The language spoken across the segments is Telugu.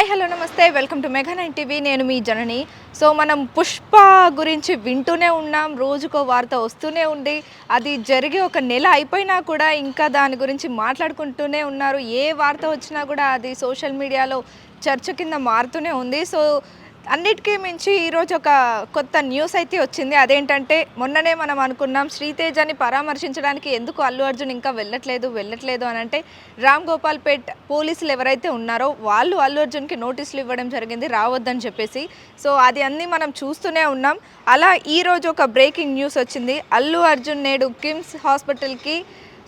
హాయ్ హలో నమస్తే వెల్కమ్ టు మెగా 9 టీవీ. నేను మీ జనని. సో మనం పుష్ప గురించి వింటూనే ఉన్నాం, రోజుకో వార్త వస్తూనే ఉంది. అది జరిగి ఒక నెల అయిపోయినా కూడా ఇంకా దాని గురించి మాట్లాడుకుంటూనే ఉన్నారు. ఏ వార్త వచ్చినా కూడా అది సోషల్ మీడియాలో చర్చ కింద మారుతూనే ఉంది. సో అన్నిటికీ మించి ఈరోజు ఒక కొత్త న్యూస్ అయితే వచ్చింది. అదేంటంటే మొన్ననే మనం అనుకున్నాం శ్రీతేజని పరామర్శించడానికి ఎందుకు అల్లు అర్జున్ ఇంకా వెళ్ళట్లేదు అని అంటే రామ్ గోపాల్పేట్ పోలీసులు ఎవరైతే ఉన్నారో వాళ్ళు అల్లు అర్జున్కి నోటీసులు ఇవ్వడం జరిగింది రావద్దని చెప్పేసి. సో అది అన్నీ మనం చూస్తూనే ఉన్నాం. అలా ఈరోజు ఒక బ్రేకింగ్ న్యూస్ వచ్చింది. అల్లు అర్జున్ నేడు కిమ్స్ హాస్పిటల్కి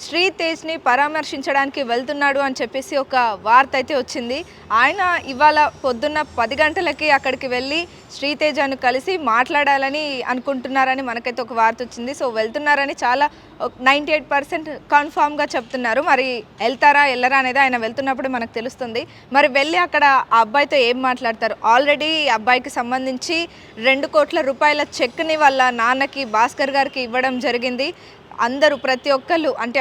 శ్రీతేజ్ని పరామర్శించడానికి వెళ్తున్నాడు అని చెప్పేసి ఒక వార్త అయితే వచ్చింది. ఆయన ఇవాళ పొద్దున్న 10 గంటలకి అక్కడికి వెళ్ళి శ్రీతేజను కలిసి మాట్లాడాలని అనుకుంటున్నారని మనకైతే ఒక వార్త వచ్చింది. సో వెళ్తున్నారని చాలా 98% కన్ఫామ్గా చెప్తున్నారు. మరి వెళ్తారా వెళ్ళరా అనేది ఆయన వెళ్తున్నప్పుడు మనకు తెలుస్తుంది. మరి వెళ్ళి అక్కడ ఆ అబ్బాయితో ఏం మాట్లాడతారు? ఆల్రెడీ అబ్బాయికి సంబంధించి 2 కోట్ల రూపాయల చెక్ని వాళ్ళ నాన్నకి భాస్కర్ గారికి ఇవ్వడం జరిగింది. అందరూ ప్రతి ఒక్కళ్ళు అంటే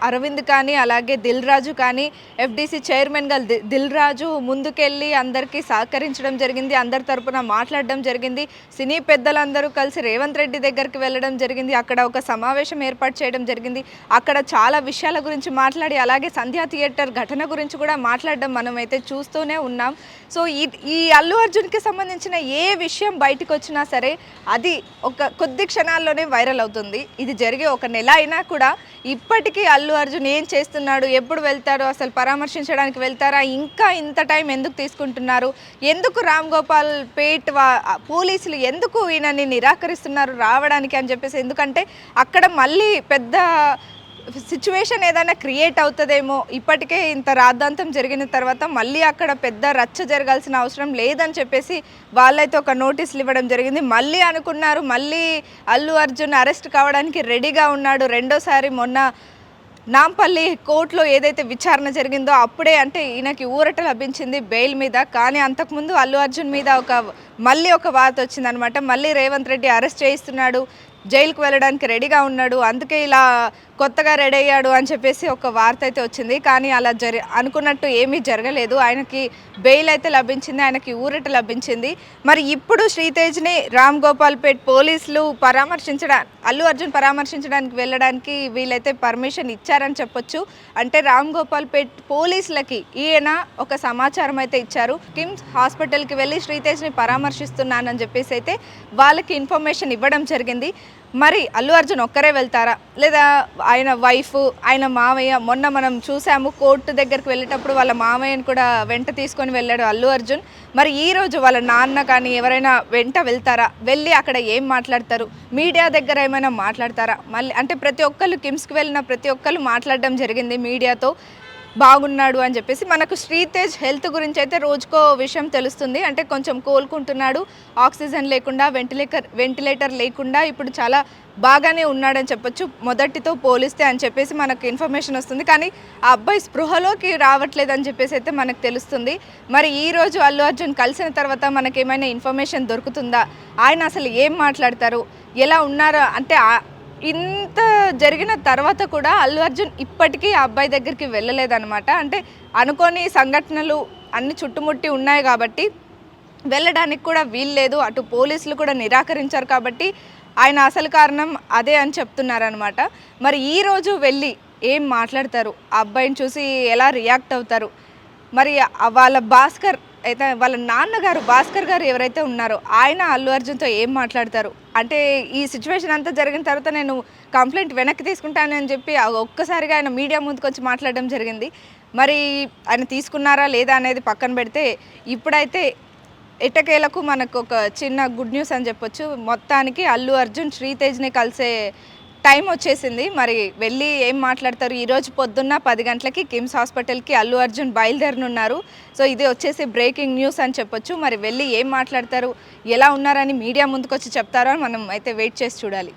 అరవింద్ కానీ అలాగే దిల్ రాజు కానీ ఎఫ్డీసీ చైర్మన్గా దిల్ రాజు ముందుకెళ్ళి అందరికీ సహకరించడం జరిగింది. అందరి తరపున మాట్లాడడం జరిగింది. సినీ పెద్దలందరూ కలిసి రేవంత్ రెడ్డి దగ్గరికి వెళ్ళడం జరిగింది. అక్కడ ఒక సమావేశం ఏర్పాటు చేయడం జరిగింది. అక్కడ చాలా విషయాల గురించి మాట్లాడి అలాగే సంధ్యా థియేటర్ ఘటన గురించి కూడా మాట్లాడడం మనం అయితే చూస్తూనే ఉన్నాం. సో ఈ అల్లు అర్జున్కి సంబంధించిన ఏ విషయం బయటకు వచ్చినా సరే అది ఒక కొద్ది క్షణాల్లోనే వైరల్ అవుతుంది. ఇది జరిగే ఒక నెల అయినా కూడా ఇప్పటికీ అల్లు అర్జున్ ఏం చేస్తున్నాడు, ఎప్పుడు వెళ్తాడు, అసలు పరామర్శించడానికి వెళ్తారా, ఇంకా ఇంత టైం ఎందుకు తీసుకుంటున్నారు, ఎందుకు రామ్ గోపాల్ పేట్ పోలీసులు ఎందుకు ఈయనని నిరాకరిస్తున్నారు రావడానికి అని చెప్పేసి. ఎందుకంటే అక్కడ మళ్ళీ పెద్ద సిచ్యువేషన్ ఏదైనా క్రియేట్ అవుతుందేమో, ఇప్పటికే ఇంత రాద్ధాంతం జరిగిన తర్వాత మళ్ళీ అక్కడ పెద్ద రచ్చ జరగాల్సిన అవసరం లేదని చెప్పేసి వాళ్ళైతే ఒక నోటీసులు ఇవ్వడం జరిగింది. మళ్ళీ అనుకున్నారు, మళ్ళీ అల్లు అర్జున్ అరెస్ట్ కావడానికి రెడీగా ఉన్నాడు. రెండోసారి మొన్న నాంపల్లి కోర్టులో ఏదైతే విచారణ జరిగిందో అప్పుడే అంటే ఈయనకి ఊరట లభించింది బెయిల్ మీద. కానీ అంతకుముందు అల్లు అర్జున్ మీద మళ్ళీ ఒక వార్త వచ్చిందనమాట. మళ్ళీ రేవంత్ రెడ్డి అరెస్ట్ చేయిస్తున్నాడు, జైలుకు వెళ్ళడానికి రెడీగా ఉన్నాడు, అందుకే ఇలా కొత్తగా రెడీ అయ్యాడు అని చెప్పేసి ఒక వార్త అయితే వచ్చింది. కానీ అలా అనుకున్నట్టు ఏమీ జరగలేదు. ఆయనకి బెయిల్ అయితే లభించింది, ఆయనకి ఊరట లభించింది. మరి ఇప్పుడు శ్రీతేజ్ని రామ్ గోపాల్పేట్ పోలీసులు అల్లు అర్జున్ పరామర్శించడానికి వెళ్ళడానికి వీళ్ళైతే పర్మిషన్ ఇచ్చారని చెప్పొచ్చు. అంటే రామ్ గోపాల్పేట్ పోలీసులకి ఈయన ఒక సమాచారం అయితే ఇచ్చారు. కిమ్స్ హాస్పిటల్కి వెళ్ళి శ్రీతేజ్ని పరామర్శిస్తున్నానని చెప్పేసి అయితే వాళ్ళకి ఇన్ఫర్మేషన్ ఇవ్వడం జరిగింది. మరి అల్లు అర్జున్ ఒక్కరే వెళ్తారా, లేదా ఆయన వైఫ్, ఆయన మామయ్య, మొన్న మనం చూసాము కోర్టు దగ్గరికి వెళ్ళేటప్పుడు వాళ్ళ మామయ్యని కూడా వెంట తీసుకొని వెళ్ళాడు అల్లు అర్జున్. మరి ఈరోజు వాళ్ళ నాన్న కానీ ఎవరైనా వెంట వెళ్తారా, వెళ్ళి అక్కడ ఏం మాట్లాడతారు, మీడియా దగ్గర ఏమైనా మాట్లాడతారా? మళ్ళీ అంటే ప్రతి ఒక్కళ్ళు కిమ్స్కి వెళ్ళిన ప్రతి ఒక్కళ్ళు మాట్లాడడం జరిగింది మీడియాతో, బాగున్నాడు అని చెప్పేసి. మనకు శ్రీతేజ్ హెల్త్ గురించి అయితే రోజుకో విషయం తెలుస్తుంది. అంటే కొంచెం కోలుకుంటున్నాడు, ఆక్సిజన్ లేకుండా వెంటిలేటర్ లేకుండా ఇప్పుడు చాలా బాగానే ఉన్నాడని చెప్పొచ్చు మొదటితో పోలిస్తే అని చెప్పేసి మనకు ఇన్ఫర్మేషన్ వస్తుంది. కానీ ఆ అబ్బాయి స్పృహలోకి రావట్లేదని చెప్పేసి అయితే మనకు తెలుస్తుంది. మరి ఈరోజు అల్లు అర్జున్ కలిసిన తర్వాత మనకేమైనా ఇన్ఫర్మేషన్ దొరుకుతుందా, ఆయన అసలు ఏం మాట్లాడతారు, ఎలా ఉన్నారో అంటే ఇంత జరిగిన తర్వాత కూడా అల్లు అర్జున్ ఇప్పటికీ ఆ అబ్బాయి దగ్గరికి వెళ్ళలేదన్నమాట. అంటే అనుకోని సంఘటనలు అన్ని చుట్టుముట్టి ఉన్నాయి కాబట్టి వెళ్ళడానికి కూడా వీల్లేదు. అటు పోలీసులు కూడా నిరాకరించారు కాబట్టి ఆయన అసలు కారణం అదే అని చెప్తున్నారనమాట. మరి ఈరోజు వెళ్ళి ఏం మాట్లాడతారు, ఆ అబ్బాయిని చూసి ఎలా రియాక్ట్ అవుతారు, మరి వాళ్ళ భాస్కర్ అయితే వాళ్ళ నాన్నగారు భాస్కర్ గారు ఎవరైతే ఉన్నారో ఆయన అల్లు అర్జున్తో ఏం మాట్లాడతారు, అంటే ఈ సిచ్యువేషన్ అంతా జరిగిన తర్వాత నేను కంప్లైంట్ వెనక్కి తీసుకుంటానని చెప్పి ఒక్కసారిగా ఆయన మీడియా ముందుకు వచ్చి మాట్లాడడం జరిగింది. మరి ఆయన తీసుకున్నారా లేదా అనేది పక్కన పెడితే ఇప్పుడైతే ఎట్టకేలకు మనకు ఒక చిన్న గుడ్ న్యూస్ అని చెప్పొచ్చు. మొత్తానికి అల్లు అర్జున్ శ్రీతేజ్ని కలిసే టైం వచ్చేసింది. మరి వెళ్ళి ఏం మాట్లాడతారు, ఈరోజు పొద్దున్న 10 గంటలకి కిమ్స్ హాస్పిటల్కి అల్లు అర్జున్ బయలుదేరనున్నారు. సో ఇది వచ్చేసి బ్రేకింగ్ న్యూస్ అని చెప్పొచ్చు. మరి వెళ్ళి ఏం మాట్లాడతారు, ఎలా ఉన్నారని మీడియా ముందుకు వచ్చి చెప్తారో మనం అయితే వెయిట్ చేసి చూడాలి.